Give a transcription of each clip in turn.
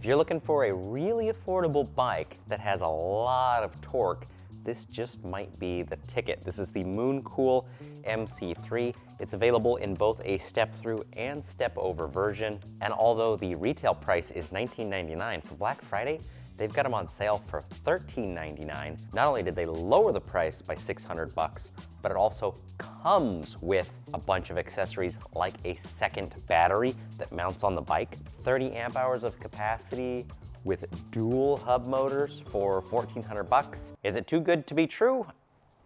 If you're looking for a really affordable bike that has a lot of torque, this just might be the ticket. This is the Mooncool MC3. It's available in both a step-through and step-over version. And although the retail price is $19.99, for Black Friday, they've got them on sale for $13.99. Not only did they lower the price by $600, but it also comes with a bunch of accessories like a second battery that mounts on the bike, 30 amp hours of capacity with dual hub motors for $1,400. Is it too good to be true?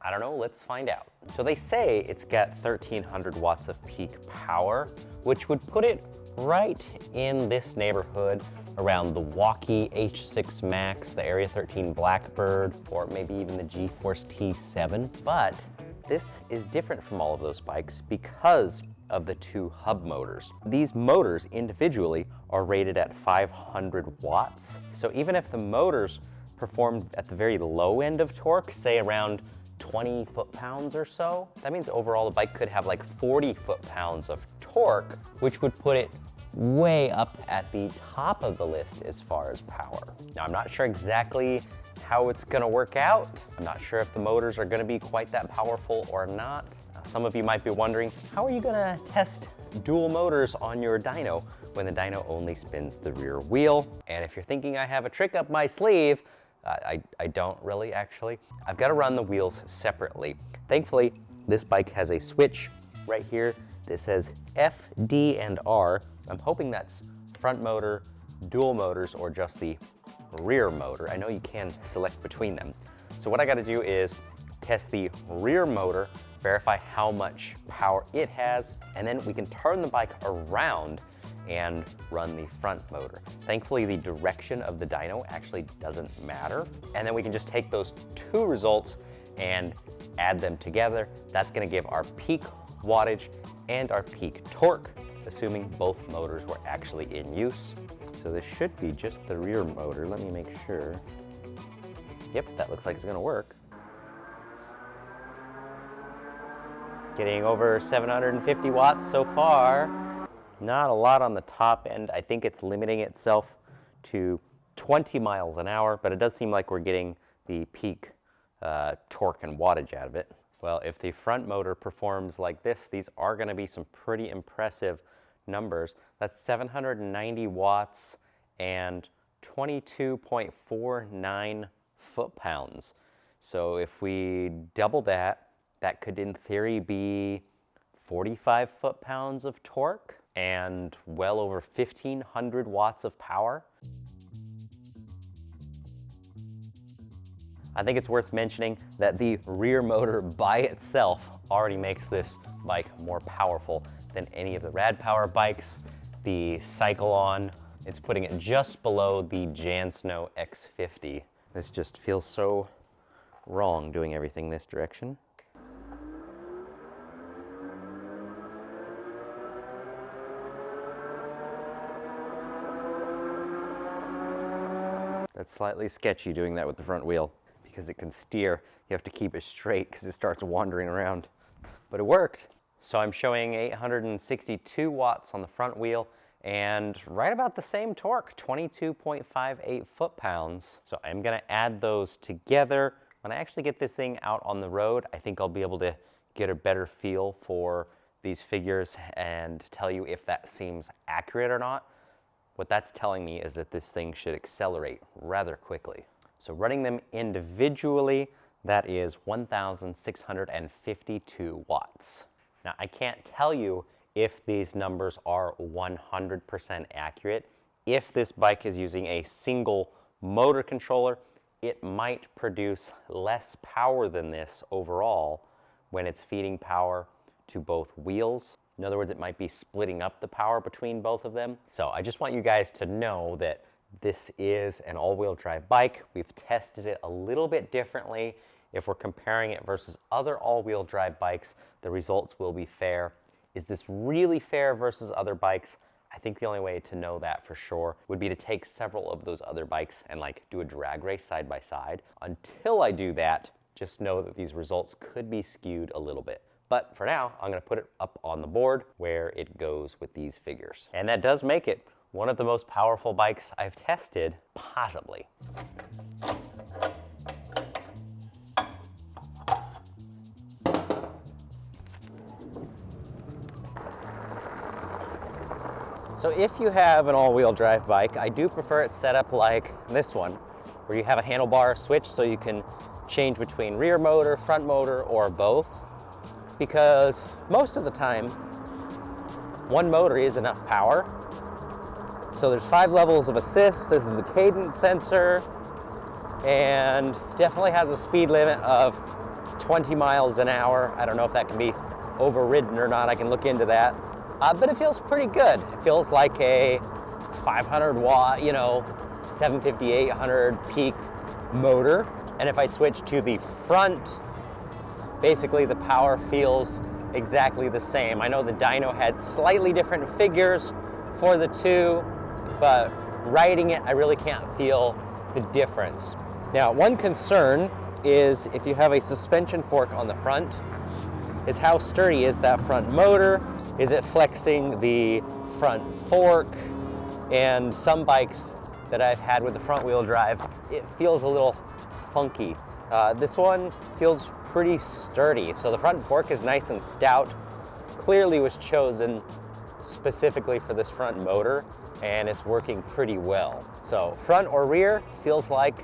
I don't know, let's find out. So they say it's got 1,300 watts of peak power, which would put it right in this neighborhood around the Walkie H6 Max, the Area 13 Blackbird, or maybe even the G-Force T7. But this is different from all of those bikes because of the two hub motors. These motors individually are rated at 500 watts. So even if the motors performed at the very low end of torque, say around 20 foot-pounds or so, that means overall the bike could have like 40 foot-pounds of torque, which would put it way up at the top of the list as far as power. Now, I'm not sure exactly how it's gonna work out. I'm not sure if the motors are gonna be quite that powerful or not. Some of you might be wondering, how are you gonna test dual motors on your dyno when the dyno only spins the rear wheel? And if you're thinking I have a trick up my sleeve, I don't really actually. I've got to run the wheels separately. Thankfully, this bike has a switch right here that says F, D, and R. I'm hoping that's front motor, dual motors, or just the rear motor. I know you can select between them. So what I got to do is test the rear motor, verify how much power it has, and then we can turn the bike around and run the front motor. Thankfully, the direction of the dyno actually doesn't matter. And then we can just take those two results and add them together. That's gonna give our peak wattage and our peak torque, assuming both motors were actually in use. So this should be just the rear motor. Let me make sure. Yep, that looks like it's gonna work. Getting over 750 watts so far. Not a lot on the top end. I think it's limiting itself to 20 miles an hour, but it does seem like we're getting the peak torque and wattage out of it. Well, if the front motor performs like this, these are gonna be some pretty impressive numbers. That's 790 watts and 22.49 foot-pounds. So if we double that, that could in theory be 45 foot-pounds of torque and well over 1,500 watts of power. I think it's worth mentioning that the rear motor by itself already makes this bike more powerful than any of the Rad Power bikes. The Cycle-On, it's putting it just below the Jansno X50. This just feels so wrong doing everything this direction. That's slightly sketchy doing that with the front wheel because it can steer. You have to keep it straight because it starts wandering around. But it worked. So I'm showing 862 watts on the front wheel and right about the same torque, 22.58 foot-pounds. So I'm gonna add those together. When I actually get this thing out on the road, I think I'll be able to get a better feel for these figures and tell you if that seems accurate or not. What that's telling me is that this thing should accelerate rather quickly. So running them individually, that is 1,652 watts. Now, I can't tell you if these numbers are 100% accurate. If this bike is using a single motor controller, it might produce less power than this overall when it's feeding power to both wheels. In other words, it might be splitting up the power between both of them. So I just want you guys to know that this is an all-wheel drive bike. We've tested it a little bit differently. If we're comparing it versus other all-wheel drive bikes, the results will be fair. Is this really fair versus other bikes? I think the only way to know that for sure would be to take several of those other bikes and like do a drag race side by side. Until I do that, just know that these results could be skewed a little bit. But for now, I'm gonna put it up on the board where it goes with these figures. And that does make it one of the most powerful bikes I've tested, possibly. So if you have an all-wheel drive bike, I do prefer it set up like this one, where you have a handlebar switch so you can change between rear motor, front motor, or both. Because most of the time, one motor is enough power. So there's 5 levels of assist. This is a cadence sensor, and definitely has a speed limit of 20 miles an hour. I don't know if that can be overridden or not. I can look into that. But it feels pretty good. It feels like a 500 watt, 750, 800 peak motor. And if I switch to the front, basically the power feels exactly the same. I know the dyno had slightly different figures for the two, but riding it, I really can't feel the difference. Now, one concern is if you have a suspension fork on the front, is how sturdy is that front motor? Is it flexing the front fork? And some bikes that I've had with the front wheel drive, it feels a little funky. This one feels pretty sturdy. So the front fork is nice and stout. Clearly was chosen specifically for this front motor, and it's working pretty well. So front or rear, feels like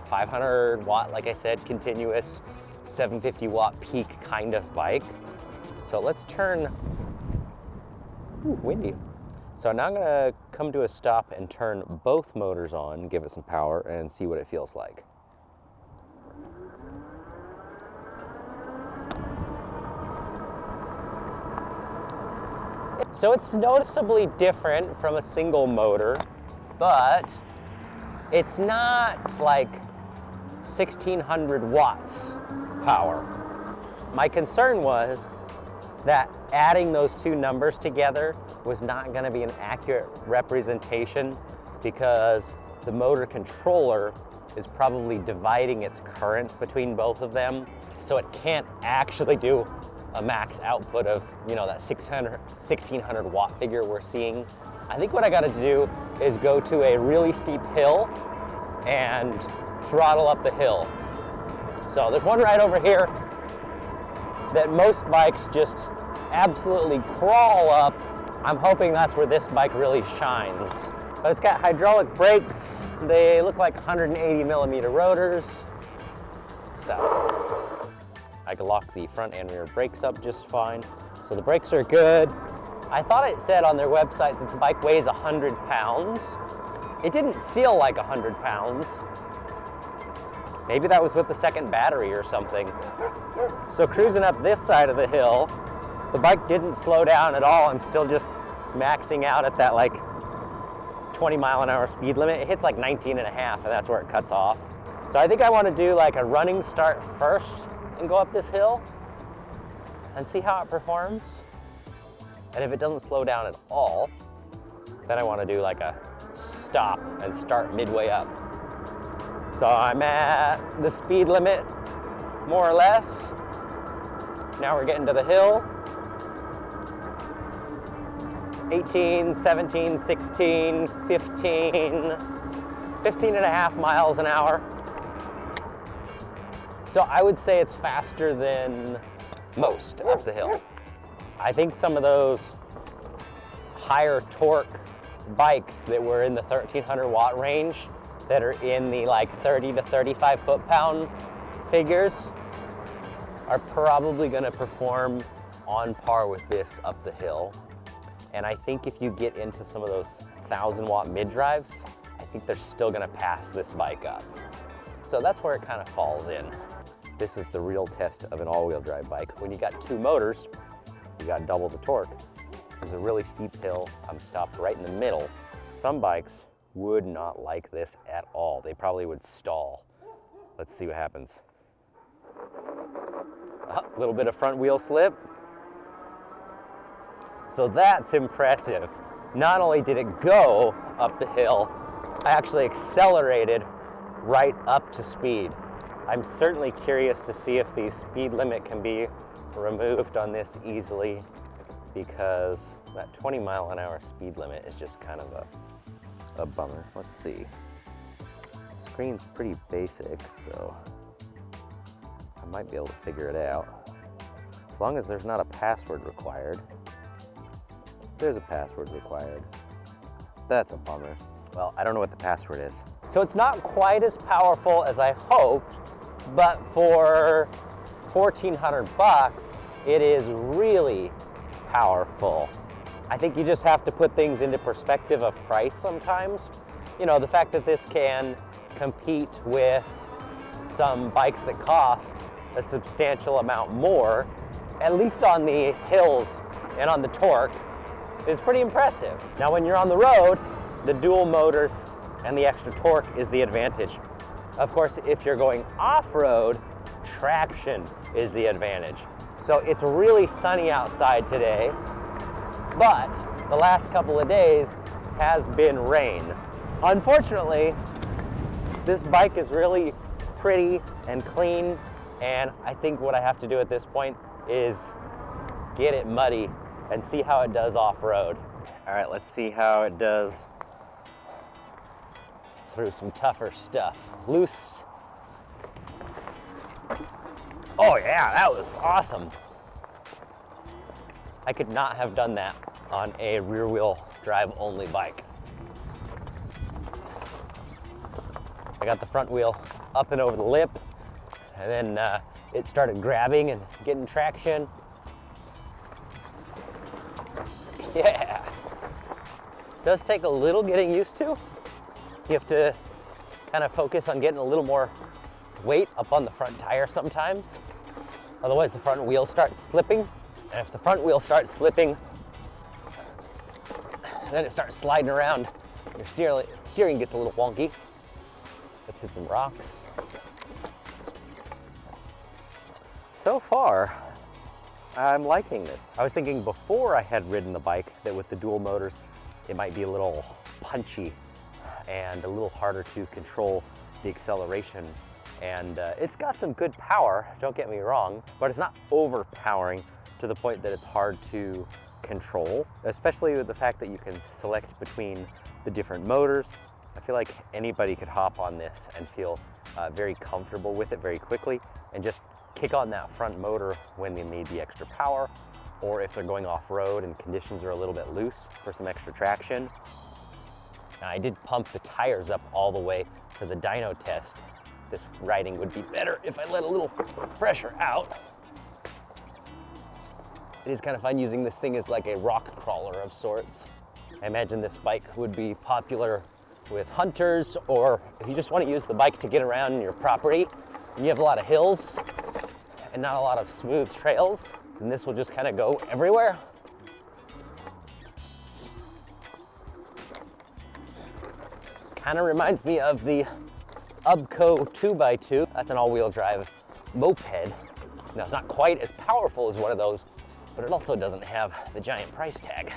500 watt, like I said, continuous 750 watt peak kind of bike. So let's turn, windy. So now I'm gonna come to a stop and turn both motors on, give it some power, and see what it feels like. So it's noticeably different from a single motor, but it's not like 1600 watts power. My concern was that adding those two numbers together was not going to be an accurate representation, because the motor controller is probably dividing its current between both of them, so it can't actually do a max output of, that 1600 watt figure we're seeing. I think what I got to do is go to a really steep hill and throttle up the hill. So there's one right over here that most bikes just absolutely crawl up. I'm hoping that's where this bike really shines. But it's got hydraulic brakes. They look like 180 millimeter rotors. Stop. I can lock the front and rear brakes up just fine. So the brakes are good. I thought it said on their website that the bike weighs 100 pounds. It didn't feel like 100 pounds. Maybe that was with the second battery or something. So cruising up this side of the hill, the bike didn't slow down at all. I'm still just maxing out at that 20 mile an hour speed limit. It hits 19 and a half, and that's where it cuts off. So I think I want to do a running start first and go up this hill and see how it performs. And if it doesn't slow down at all, then I want to do a stop and start midway up. So I'm at the speed limit, more or less. Now we're getting to the hill. 18, 17, 16, 15 and a half miles an hour. So I would say it's faster than most up the hill. I think some of those higher torque bikes that were in the 1300 watt range, that are in the 30 to 35 foot-pound figures, are probably gonna perform on par with this up the hill. And I think if you get into some of those 1000 watt mid-drives, I think they're still gonna pass this bike up. So that's where it kind of falls in. This is the real test of an all-wheel drive bike. When you got two motors, you got double the torque. There's a really steep hill. I'm stopped right in the middle. Some bikes would not like this at all. They probably would stall. Let's see what happens. A little bit of front wheel slip. So that's impressive. Not only did it go up the hill, I actually accelerated right up to speed. I'm certainly curious to see if the speed limit can be removed on this easily. because that 20-mile-an-hour speed limit is just kind of a bummer. Let's see. The screen's pretty basic, so I might be able to figure it out. As long as there's not a password required. There's a password required. That's a bummer. Well, I don't know what the password is. So it's not quite as powerful as I hoped, but for 1,400 bucks, it is really powerful. I think you just have to put things into perspective of price sometimes. You know, the fact that this can compete with some bikes that cost a substantial amount more, at least on the hills and on the torque, is pretty impressive. Now when you're on the road, the dual motors and the extra torque is the advantage. Of course, if you're going off-road, traction is the advantage. So it's really sunny outside today, but the last couple of days has been rain. Unfortunately, this bike is really pretty and clean, and I think what I have to do at this point is get it muddy and see how it does off-road. All right, let's see how it does through some tougher stuff. Loose. Oh yeah, that was awesome. I could not have done that on a rear-wheel drive only bike. I got the front wheel up and over the lip, and then it started grabbing and getting traction. Yeah. Does take a little getting used to. You have to kind of focus on getting a little more weight up on the front tire sometimes. Otherwise the front wheel starts slipping. And if the front wheel starts slipping, then it starts sliding around. Your steering gets a little wonky. Let's hit some rocks. So far, I'm liking this. I was thinking before I had ridden the bike that with the dual motors, it might be a little punchy and a little harder to control the acceleration. And it's got some good power, don't get me wrong, but it's not overpowering to the point that it's hard to control, especially with the fact that you can select between the different motors. I feel like anybody could hop on this and feel very comfortable with it very quickly and just kick on that front motor when they need the extra power, or if they're going off-road and conditions are a little bit loose for some extra traction. Now, I did pump the tires up all the way for the dyno test. This riding would be better if I let a little pressure out. It is kind of fun using this thing as like a rock crawler of sorts. I imagine this bike would be popular with hunters, or if you just want to use the bike to get around in your property and you have a lot of hills and not a lot of smooth trails, and this will just kind of go everywhere. Kind of reminds me of the Ubco 2x2. That's an all-wheel drive moped. Now it's not quite as powerful as one of those, but it also doesn't have the giant price tag.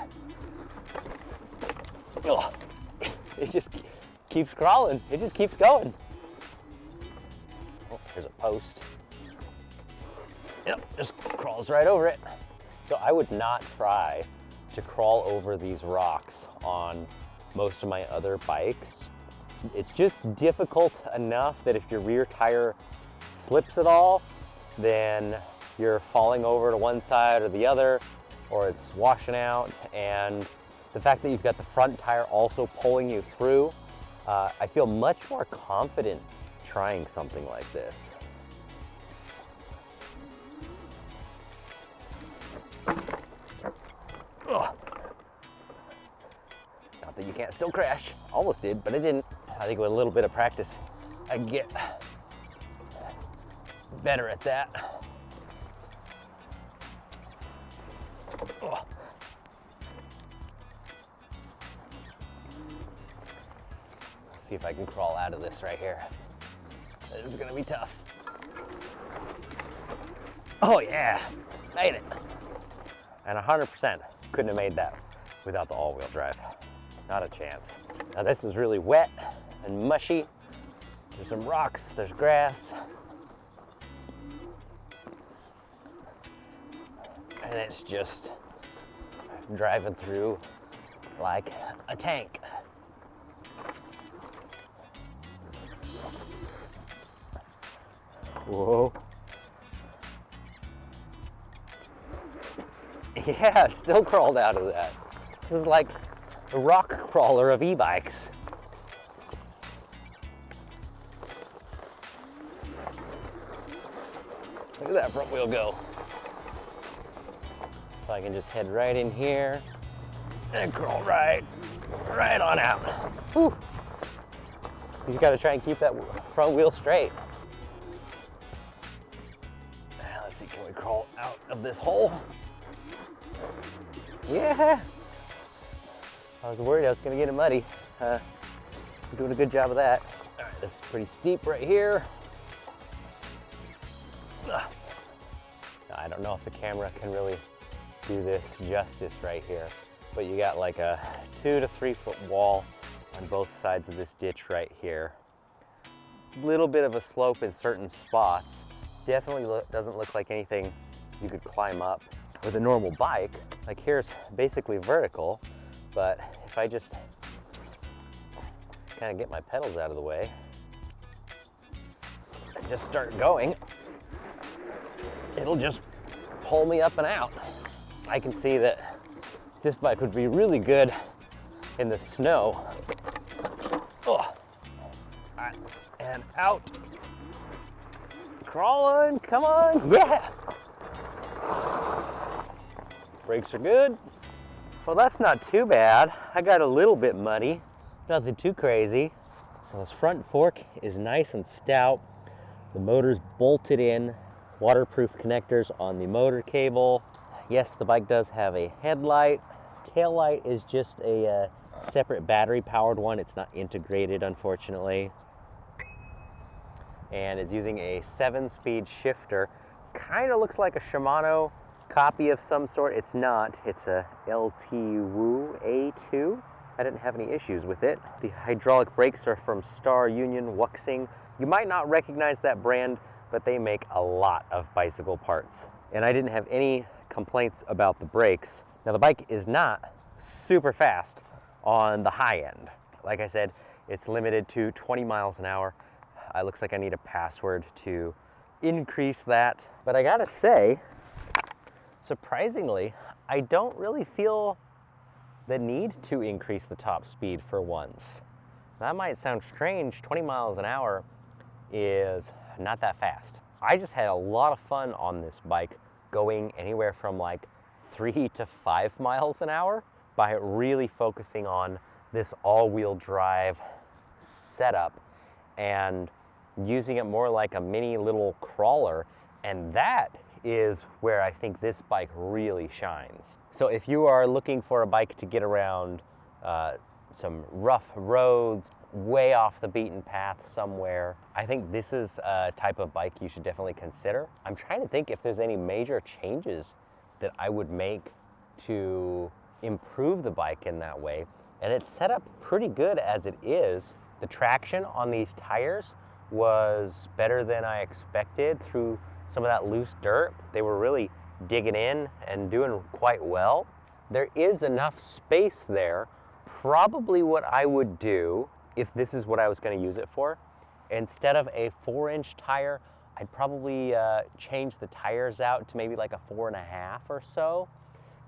Oh, it just keeps crawling. It just keeps going. Oh, there's a post. Yep, just crawls right over it. So I would not try to crawl over these rocks on most of my other bikes. It's just difficult enough that if your rear tire slips at all, then you're falling over to one side or the other, or it's washing out. And the fact that you've got the front tire also pulling you through, I feel much more confident trying something like this. Ugh. Not that you can't still crash. Almost did, but I didn't. I think with a little bit of practice, I can get better at that. Ugh. Let's see if I can crawl out of this right here. This is gonna be tough. Oh yeah, made it. And 100% couldn't have made that without the all-wheel drive. Not a chance. Now this is really wet and mushy. There's some rocks, there's grass. And it's just driving through like a tank. Whoa. Yeah, still crawled out of that. This is like the rock crawler of e-bikes. Look at that front wheel go. So I can just head right in here and crawl right on out. Whew. You just gotta try and keep that front wheel straight. Let's see, can we crawl out of this hole? Yeah. I was worried I was gonna get it muddy. I'm doing a good job of that. All right, this is pretty steep right here. I don't know if the camera can really do this justice right here, but you got like a 2 to 3 foot wall on both sides of this ditch right here. Little bit of a slope in certain spots. Definitely doesn't look like anything you could climb up with a normal bike. Like here's basically vertical, but if I just kind of get my pedals out of the way and just start going, it'll just pull me up and out. I can see that this bike would be really good in the snow. Oh. And out. Crawling, come on, yeah. Brakes are good. Well, that's not too bad. I got a little bit muddy, nothing too crazy. So this front fork is nice and stout. The motor's bolted in, waterproof connectors on the motor cable. Yes, the bike does have a headlight. Tail light is just a separate battery powered one. It's not integrated, unfortunately. And is using a 7-speed shifter. Kind of looks like a Shimano copy of some sort. It's not. It's a LT-Woo A2. I didn't have any issues with it. The hydraulic brakes are from Star Union Wuxing. You might not recognize that brand, but they make a lot of bicycle parts. And I didn't have any complaints about the brakes. Now the bike is not super fast on the high end. Like I said, it's limited to 20 miles an hour. It looks like I need a password to increase that. But I gotta say, surprisingly, I don't really feel the need to increase the top speed for once. That might sound strange. 20 miles an hour is not that fast. I just had a lot of fun on this bike, going anywhere from like 3 to 5 miles an hour by really focusing on this all-wheel drive setup and using it more like a mini little crawler. And that is where I think this bike really shines. So if you are looking for a bike to get around some rough roads, way off the beaten path somewhere, I think this is a type of bike you should definitely consider. I'm trying to think if there's any major changes that I would make to improve the bike in that way. And it's set up pretty good as it is. The traction on these tires was better than I expected through some of that loose dirt. They were really digging in and doing quite well. There is enough space there. Probably what I would do, if this is what I was going to use it for, instead of a 4-inch tire, I'd probably change the tires out to maybe like a 4.5 or so.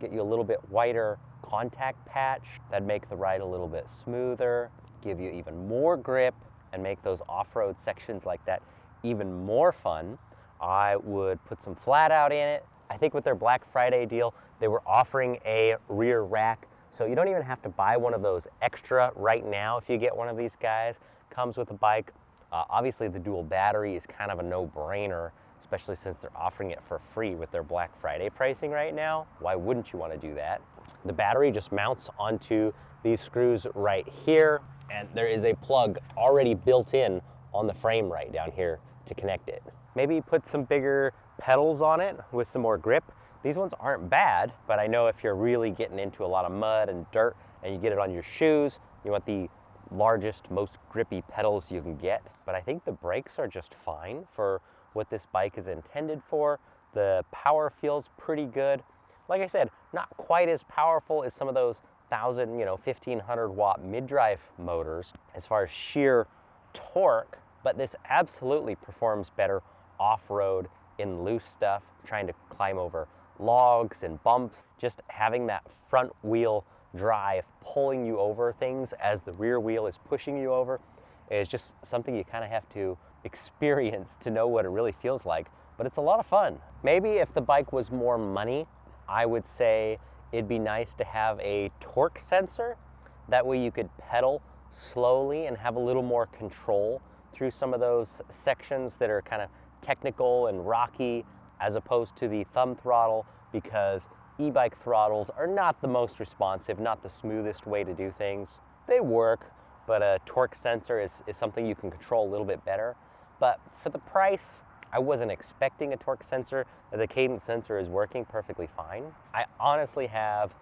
Get you a little bit wider contact patch. That'd make the ride a little bit smoother, give you even more grip, and make those off-road sections like that even more fun. I would put some flat out in it. I think with their Black Friday deal, they were offering a rear rack, so you don't even have to buy one of those extra right now if you get one of these guys. Comes with the bike. Obviously the dual battery is kind of a no-brainer, especially since they're offering it for free with their Black Friday pricing right now. Why wouldn't you want to do that? The battery just mounts onto these screws right here, and there is a plug already built in on the frame right down here to connect it. Maybe put some bigger pedals on it with some more grip. These ones aren't bad, but I know if you're really getting into a lot of mud and dirt and you get it on your shoes, you want the largest, most grippy pedals you can get. But I think the brakes are just fine for what this bike is intended for. The power feels pretty good. Like I said, not quite as powerful as some of those 1,500 watt mid-drive motors as far as sheer torque, but this absolutely performs better off-road in loose stuff, trying to climb over logs and bumps. Just having that front wheel drive pulling you over things as the rear wheel is pushing you over is just something you kind of have to experience to know what it really feels like, but it's a lot of fun. Maybe if the bike was more money, I would say it'd be nice to have a torque sensor. That way you could pedal slowly and have a little more control through some of those sections that are kind of technical and rocky, as opposed to the thumb throttle, because e-bike throttles are not the most responsive, not the smoothest way to do things. They work, but a torque sensor is something you can control a little bit better. But for the price, I wasn't expecting a torque sensor. The cadence sensor is working perfectly fine. I honestly have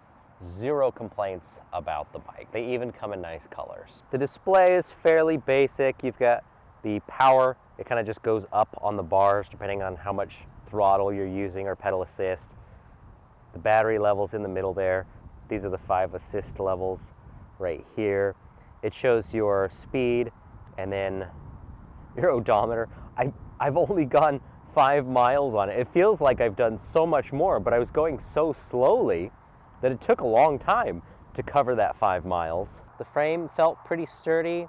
zero complaints about the bike. They even come in nice colors. The display is fairly basic. You've got the power. It kind of just goes up on the bars depending on how much throttle you're using or pedal assist. The battery level's in the middle there. These are the 5 assist levels right here. It shows your speed and then your odometer. I've only gone 5 miles on it. It feels like I've done so much more, but I was going so slowly that it took a long time to cover that 5 miles. The frame felt pretty sturdy.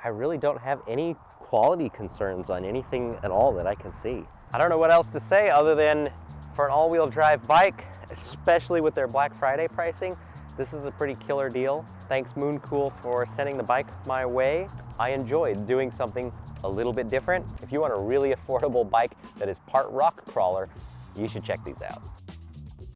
I really don't have any quality concerns on anything at all that I can see. I don't know what else to say other than for an all-wheel drive bike, especially with their Black Friday pricing, this is a pretty killer deal. Thanks Mooncool for sending the bike my way. I enjoyed doing something a little bit different. If you want a really affordable bike that is part rock crawler, you should check these out.